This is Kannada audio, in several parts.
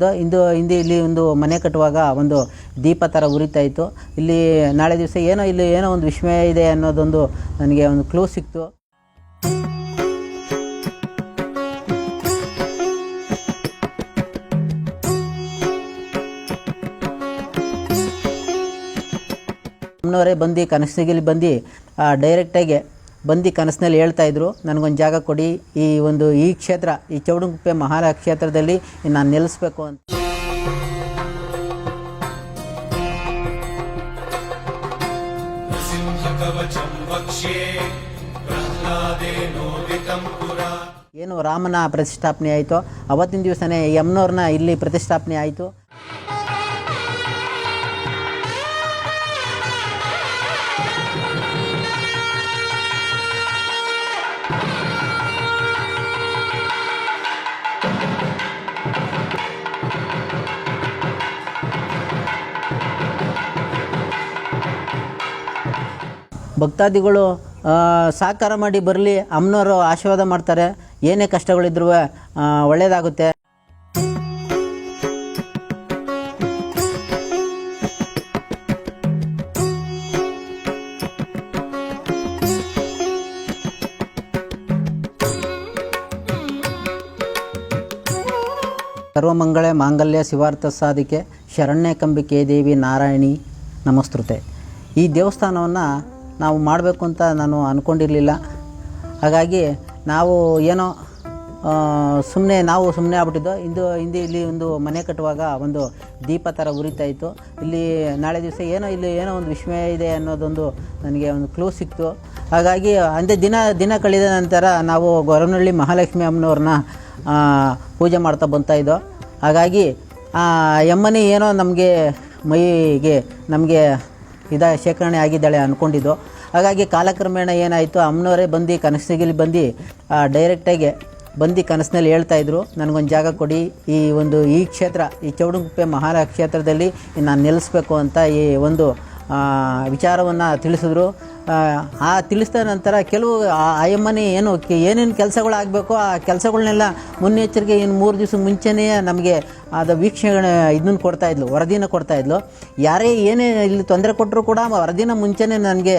ಇಂದು ಹಿಂದೆ ಇಲ್ಲಿ ಒಂದು ಮನೆ ಕಟ್ಟುವಾಗ ಒಂದು ದೀಪ ಥರ ಉರಿತಾ ಇತ್ತು. ಇಲ್ಲಿ ನಾಳೆ ದಿವಸ ಇಲ್ಲಿ ಏನೋ ಒಂದು ವಿಸ್ಮಯ ಇದೆ ಅನ್ನೋದೊಂದು ನನಗೆ ಒಂದು ಕ್ಲೂ ಸಿಕ್ತು. ಅಮ್ಮನವರೇ ಬಂದು ಕನಸಿನಲ್ಲಿ ಬಂದು ಡೈರೆಕ್ಟಾಗಿ ಬಂದು ಕನಸಿನಲ್ಲಿ ಹೇಳ್ತಾಯಿದ್ರು, ನನಗೊಂದು ಜಾಗ ಕೊಡಿ, ಈ ಕ್ಷೇತ್ರ ಈ ಚೌಡಂಗುಪ್ಪೆ ಮಹಾಲ ಕ್ಷೇತ್ರದಲ್ಲಿ ನಾನು ನೆಲೆಸಬೇಕು ಅಂತ. ಏನು ರಾಮನ ಪ್ರತಿಷ್ಠಾಪನೆ ಆಯಿತು, ಅವತ್ತಿನ ದಿವಸನೇ ಯಮ್ಮನವ್ರನ್ನ ಇಲ್ಲಿ ಪ್ರತಿಷ್ಠಾಪನೆ ಆಯಿತು. ಭಕ್ತಾದಿಗಳು ಸಹಕಾರ ಮಾಡಿ ಬರಲಿ, ಅಮ್ಮನವರು ಆಶೀರ್ವಾದ ಮಾಡ್ತಾರೆ, ಏನೇ ಕಷ್ಟಗಳಿದ್ರೂ ಒಳ್ಳೆಯದಾಗುತ್ತೆ. ಸರ್ವಮಂಗಳೆ ಮಾಂಗಲ್ಯ ಶಿವಾರ್ಥ ಸಾಧಿಕೆ ಶರಣ್ಯ ಕಂಬಿಕೆ ದೇವಿ ನಾರಾಯಣಿ ನಮಸ್ತುತೆ. ಈ ದೇವಸ್ಥಾನವನ್ನು ನಾವು ಮಾಡಬೇಕು ಅಂತ ನಾನು ಅಂದ್ಕೊಂಡಿರಲಿಲ್ಲ. ಹಾಗಾಗಿ ನಾವು ಸುಮ್ಮನೆ ಆಗ್ಬಿಟ್ಟಿದ್ದು. ಹಿಂದೆ ಇಲ್ಲಿ ಒಂದು ಮನೆ ಕಟ್ಟುವಾಗ ಒಂದು ದೀಪ ಥರ ಉರಿತಾ ಇತ್ತು. ಇಲ್ಲಿ ನಾಳೆ ದಿವಸ ಇಲ್ಲಿ ಏನೋ ಒಂದು ವಿಸ್ಮಯ ಇದೆ ಅನ್ನೋದೊಂದು ನನಗೆ ಒಂದು ಕ್ಲೂ ಸಿಕ್ತು. ಹಾಗಾಗಿ ಅಂದೇ ದಿನ ಕಳೆದ ನಂತರ ನಾವು ಗೊರವನಹಳ್ಳಿ ಮಹಾಲಕ್ಷ್ಮಿ ಅಮ್ಮನವ್ರನ್ನ ಪೂಜೆ ಮಾಡ್ತಾ ಬಂತಾಯಿದ್ದೋ. ಹಾಗಾಗಿ ಯಮ್ಮನಿ ಏನೋ ನಮಗೆ ಮೈಗೆ ನಮಗೆ ಶೇಖರಣೆ ಆಗಿದ್ದಾಳೆ ಅಂದ್ಕೊಂಡಿದ್ದು. ಹಾಗಾಗಿ ಕಾಲಕ್ರಮೇಣ ಏನಾಯಿತು, ಅಮ್ಮನವರೇ ಬಂದು ಕನಸಿನಲ್ಲಿ ಬಂದು ಡೈರೆಕ್ಟಾಗಿ ಬಂದು ಕನಸಿನಲ್ಲಿ ಹೇಳ್ತಾಯಿದ್ರು, ನನಗೊಂದು ಜಾಗ ಕೊಡಿ, ಈ ಕ್ಷೇತ್ರ ಈ ಚೌಡಂಗುಪ್ಪೆ ಮಹಾಲ ಕ್ಷೇತ್ರದಲ್ಲಿ ನಾನು ನೆಲೆಸಬೇಕು ಅಂತ ಒಂದು ವಿಚಾರವನ್ನು ತಿಳಿಸಿದ್ರು. ತಿಳಿಸಿದ ನಂತರ ಕೆಲವು ಆಯಮ್ಮನಿ ಏನೇನು ಕೆಲಸಗಳಾಗಬೇಕು ಆ ಕೆಲಸಗಳನ್ನೆಲ್ಲ ಮುನ್ನೆಚ್ಚರಿಕೆ 3 ದಿವಸ ಮುಂಚೆನೇ ನಮಗೆ ಅದು ವೀಕ್ಷಣೆ ಇದನ್ನು ಕೊಡ್ತಾಯಿದ್ಲು, ವರದಿನ ಕೊಡ್ತಾಯಿದ್ಲು. ಯಾರೇ ಏನೇ ಇಲ್ಲಿ ತೊಂದರೆ ಕೊಟ್ಟರು ಕೂಡ ವರದಿನ ಮುಂಚೆನೇ ನನಗೆ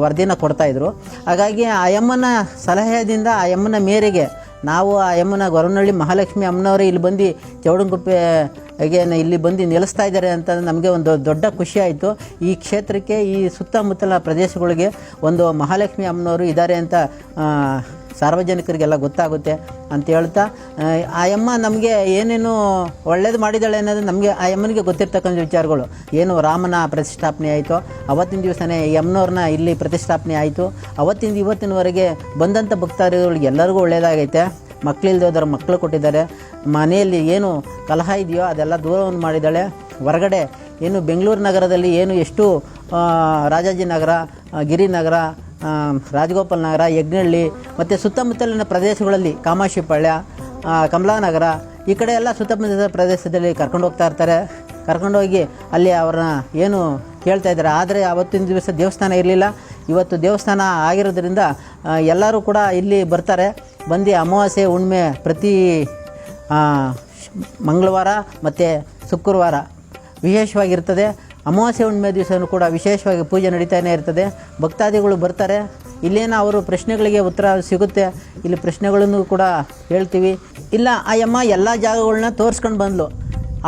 ವರದಿನ ಕೊಡ್ತಾಯಿದ್ರು. ಹಾಗಾಗಿ ಆಯಮ್ಮನ ಸಲಹೆಯಿಂದ ಆಯಮ್ಮನ ಮೇರೆಗೆ ನಾವು ಆಯಮ್ಮನ ಗೊರವನಹಳ್ಳಿ ಮಹಾಲಕ್ಷ್ಮಿ ಅಮ್ಮನವರೇ ಇಲ್ಲಿ ಬಂದು ಚೌಡಂಗುಪ್ಪೆಗೆ ಇಲ್ಲಿ ಬಂದು ನೆಲೆಸ್ತಾ ಇದ್ದಾರೆ ಅಂತ ನಮಗೆ ಒಂದು ದೊಡ್ಡ ಖುಷಿ ಆಯಿತು. ಈ ಕ್ಷೇತ್ರಕ್ಕೆ ಈ ಸುತ್ತಮುತ್ತಲ ಪ್ರದೇಶಗಳಿಗೆ ಒಂದು ಮಹಾಲಕ್ಷ್ಮಿ ಅಮ್ಮನವರು ಇದ್ದಾರೆ ಅಂತ ಸಾರ್ವಜನಿಕರಿಗೆಲ್ಲ ಗೊತ್ತಾಗುತ್ತೆ ಅಂತ ಹೇಳ್ತಾ, ಆಯಮ್ಮ ನಮಗೆ ಏನೇನು ಒಳ್ಳೇದು ಮಾಡಿದ್ದಾಳೆ ಅನ್ನೋದು ನಮಗೆ ಆಯಮ್ಮನಿಗೆ ಗೊತ್ತಿರ್ತಕ್ಕಂಥ ವಿಚಾರಗಳು. ಏನು ರಾಮನ ಪ್ರತಿಷ್ಠಾಪನೆ ಆಯಿತು, ಅವತ್ತಿನ ದಿವಸನೇ ಯಮ್ಮನವ್ರನ್ನ ಇಲ್ಲಿ ಪ್ರತಿಷ್ಠಾಪನೆ ಆಯಿತು. ಅವತ್ತಿಂದ ಇವತ್ತಿನವರೆಗೆ ಬಂದಂಥ ಭಕ್ತಾದಿಗಳಿಗೆ ಎಲ್ಲರಿಗೂ ಒಳ್ಳೆಯದಾಗೈತೆ. ಮಕ್ಕಳಿಲ್ದೋದರ ಮಕ್ಕಳು ಕೊಟ್ಟಿದ್ದಾರೆ. ಮನೆಯಲ್ಲಿ ಏನು ಕಲಹ ಇದೆಯೋ ಅದೆಲ್ಲ ದೂರವನ್ನು ಮಾಡಿದ್ದಾಳೆ. ಹೊರಗಡೆ ಬೆಂಗಳೂರು ನಗರದಲ್ಲಿ ಎಷ್ಟು ರಾಜಾಜಿನಗರ, ಗಿರಿನಗರ, ರಾಜಗೋಪಾಲ್ ನಗರ, ಯಜ್ಞಹಳ್ಳಿ ಮತ್ತು ಸುತ್ತಮುತ್ತಲಿನ ಪ್ರದೇಶಗಳಲ್ಲಿ ಕಾಮಾಕ್ಷಿಪಾಳ್ಯ, ಕಮಲಾನಗರ ಈ ಕಡೆ ಎಲ್ಲ ಸುತ್ತಮುತ್ತಲ ಪ್ರದೇಶದಲ್ಲಿ ಕರ್ಕೊಂಡು ಹೋಗ್ತಾ ಇರ್ತಾರೆ. ಕರ್ಕೊಂಡೋಗಿ ಅಲ್ಲಿ ಅವ್ರನ್ನ ಕೇಳ್ತಾ ಇದ್ದಾರೆ. ಆದರೆ ಅವತ್ತಿನ ದಿವಸ ದೇವಸ್ಥಾನ ಇರಲಿಲ್ಲ. ಇವತ್ತು ದೇವಸ್ಥಾನ ಆಗಿರೋದ್ರಿಂದ ಎಲ್ಲರೂ ಕೂಡ ಇಲ್ಲಿ ಬರ್ತಾರೆ. ಬಂದು ಅಮಾವಾಸ್ಯೆ ಹುಣ್ಣಿಮೆ ಪ್ರತಿ ಮಂಗಳವಾರ ಮತ್ತು ಶುಕ್ರವಾರ ವಿಶೇಷವಾಗಿರ್ತದೆ. ಅಮಾವಾಸ್ಯೆ ಹುಣ್ಣಿಮೆ ದಿವಸವೂ ಕೂಡ ವಿಶೇಷವಾಗಿ ಪೂಜೆ ನಡೀತಾನೆ ಇರ್ತದೆ. ಭಕ್ತಾದಿಗಳು ಬರ್ತಾರೆ. ಇಲ್ಲೇನೋ ಅವರು ಪ್ರಶ್ನೆಗಳಿಗೆ ಉತ್ತರ ಸಿಗುತ್ತೆ. ಇಲ್ಲಿ ಪ್ರಶ್ನೆಗಳನ್ನು ಕೂಡ ಹೇಳ್ತೀವಿ. ಇಲ್ಲ ಆ ಯಮ್ಮ ಎಲ್ಲ ಜಾಗಗಳನ್ನ ತೋರಿಸ್ಕೊಂಡು ಬಂದಳು.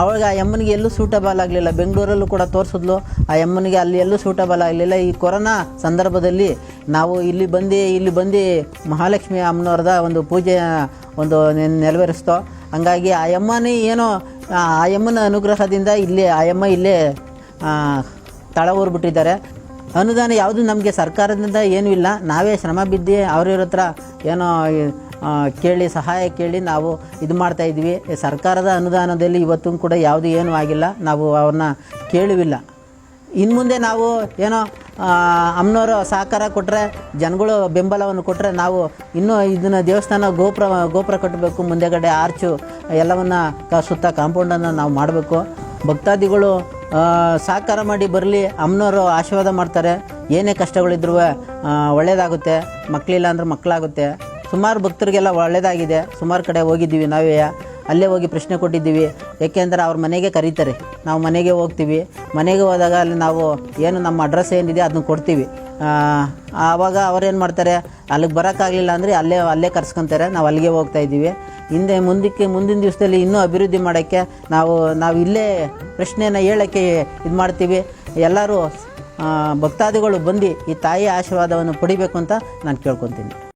ಅವಾಗ ಆ ಯಮ್ಮನಿಗೆ ಎಲ್ಲೂ ಸೂಟಬಲ್ ಆಗಲಿಲ್ಲ. ಬೆಂಗಳೂರಲ್ಲೂ ಕೂಡ ತೋರಿಸಿದ್ಲು. ಆ ಯಮ್ಮನಿಗೆ ಅಲ್ಲಿ ಎಲ್ಲೂ ಸೂಟಬಲ್ ಆಗಲಿಲ್ಲ. ಈ ಕೊರೋನಾ ಸಂದರ್ಭದಲ್ಲಿ ನಾವು ಇಲ್ಲಿ ಬಂದು ಮಹಾಲಕ್ಷ್ಮಿ ಅಮ್ಮನವ್ರದ ಒಂದು ಪೂಜೆ ನೆರವೇರಿಸ್ತೋ. ಹಂಗಾಗಿ ಆ ಯಮ್ಮನೇ ಆ ಯಮ್ಮನ ಅನುಗ್ರಹದಿಂದ ಆ ಯಮ್ಮ ಇಲ್ಲೇ ತಳ ಊರ್ಬಿಟ್ಟಿದ್ದಾರೆ. ಅನುದಾನ ಯಾವುದು ನಮಗೆ ಸರ್ಕಾರದಿಂದ ಏನೂ ಇಲ್ಲ. ನಾವೇ ಶ್ರಮ ಬಿದ್ದು ಅವ್ರ ಹತ್ರ ಕೇಳಿ ಸಹಾಯ ಕೇಳಿ ನಾವು ಇದು ಮಾಡ್ತಾಯಿದ್ವಿ. ಸರ್ಕಾರದ ಅನುದಾನದಲ್ಲಿ ಇವತ್ತೂ ಕೂಡ ಏನೂ ಆಗಿಲ್ಲ. ನಾವು ಅವ್ರನ್ನ ಕೇಳುವಿಲ್ಲ. ಇನ್ನು ಮುಂದೆ ನಾವು ಅಮ್ಮನವರು ಸಹಕಾರ ಕೊಟ್ಟರೆ, ಜನಗಳು ಬೆಂಬಲವನ್ನು ಕೊಟ್ಟರೆ ನಾವು ಇನ್ನೂ ಇದನ್ನು ದೇವಸ್ಥಾನ ಗೋಪುರ ಕಟ್ಟಬೇಕು. ಮುಂದೆಗಡೆ ಆರ್ಚು ಎಲ್ಲವನ್ನು ಸುತ್ತ ಕಾಂಪೌಂಡನ್ನು ನಾವು ಮಾಡಬೇಕು. ಭಕ್ತಾದಿಗಳು ಸಹಕಾರ ಮಾಡಿ ಬರಲಿ, ಅಮ್ಮನವರು ಆಶೀರ್ವಾದ ಮಾಡ್ತಾರೆ, ಏನೇ ಕಷ್ಟಗಳಿದ್ರೂ ಒಳ್ಳೆಯದಾಗುತ್ತೆ. ಮಕ್ಕಳಿಲ್ಲ ಅಂದ್ರೆ ಮಕ್ಕಳಾಗುತ್ತೆ. ಸುಮಾರು ಭಕ್ತರಿಗೆಲ್ಲ ಒಳ್ಳೆಯದಾಗಿದೆ. ಸುಮಾರು ಕಡೆ ಹೋಗಿದ್ದೀವಿ ನಾವೇ. ಅಲ್ಲೇ ಹೋಗಿ ಪ್ರಶ್ನೆ ಕೊಟ್ಟಿದ್ದೀವಿ. ಏಕೆಂದರೆ ಅವ್ರ ಮನೆಗೆ ಕರೀತಾರೆ, ನಾವು ಮನೆಗೆ ಹೋಗ್ತೀವಿ. ಮನೆಗೆ ಹೋದಾಗ ಅಲ್ಲಿ ನಾವು ಏನು ನಮ್ಮ ಅಡ್ರೆಸ್ ಏನಿದೆ ಅದನ್ನ ಕೊಡ್ತೀವಿ. ಆವಾಗ ಅವ್ರೇನು ಮಾಡ್ತಾರೆ, ಅಲ್ಲಿಗೆ ಬರೋಕ್ಕಾಗಲಿಲ್ಲ ಅಂದರೆ ಅಲ್ಲೇ ಕರ್ಸ್ಕೊತಾರೆ. ನಾವು ಅಲ್ಲಿಗೆ ಹೋಗ್ತಾಯಿದ್ದೀವಿ. ಮುಂದಿನ ದಿವಸದಲ್ಲಿ ಇನ್ನೂ ಅಭಿವೃದ್ಧಿ ಮಾಡೋಕ್ಕೆ ನಾವು ಇಲ್ಲೇ ಪ್ರಶ್ನೆಯನ್ನು ಹೇಳೋಕ್ಕೆ ಇದು ಮಾಡ್ತೀವಿ. ಎಲ್ಲರೂ ಭಕ್ತಾದಿಗಳು ಬಂದು ಈ ತಾಯಿಯ ಆಶೀರ್ವಾದವನ್ನು ಪಡಿಬೇಕು ಅಂತ ನಾನು ಕೇಳ್ಕೊತೀನಿ.